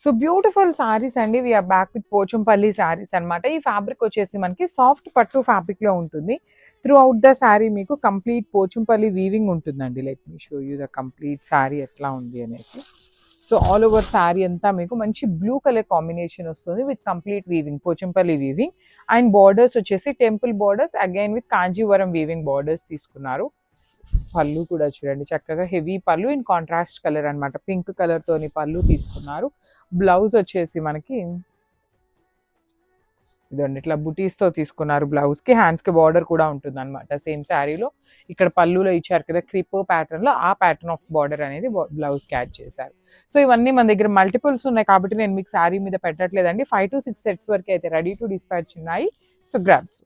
So beautiful saris అండి. We're back with Pochampalli saris అనమాట. ఈ ఫ్యాబ్రిక్ వచ్చేసి మనకి సాఫ్ట్ పట్టు ఫ్యాబ్రిక్ లో ఉంటుంది. త్రూ అవుట్ ద శారీ మీకు కంప్లీట్ పోచంపల్లి వీవింగ్ ఉంటుందండి. Let me show you the complete sari ఎట్లా ఉంది అనేసి. సో ఆల్ ఓవర్ శారీ అంతా మీకు మంచి బ్లూ కలర్ కాంబినేషన్ వస్తుంది with complete weaving, Pochampally weaving. And borders వచ్చేసి temple borders again with Kanjeevaram weaving borders తీసుకున్నారు. పళ్ళు కూడా చూడండి చక్కగా హెవీ పళ్ళు ఇన్ కాంట్రాస్ట్ కలర్ అనమాట. పింక్ కలర్ తోని పళ్ళు తీసుకున్నారు. బ్లౌజ్ వచ్చేసి మనకి ఇదండి ఇట్లా బుటీస్ తో తీసుకున్నారు. బ్లౌజ్ కి హ్యాండ్స్ కి బార్డర్ కూడా ఉంటుంది అనమాట సేమ్ శారీలో. ఇక్కడ పళ్ళులో ఇచ్చారు కదా క్రిప్ ప్యాటర్న్ లో, ఆ ప్యాటర్న్ ఆఫ్ బార్డర్ అనేది బ్లౌజ్ కి యాడ్ చేశారు. సో ఇవన్నీ మన దగ్గర మల్టిపుల్స్ ఉన్నాయి కాబట్టి నేను మీకు శారీ మీద పెట్టట్లేదండి. 5 to 6 సెట్స్ వరకు అయితే రెడీ టు డిస్పాచ్ ఉన్నాయి. So grabs.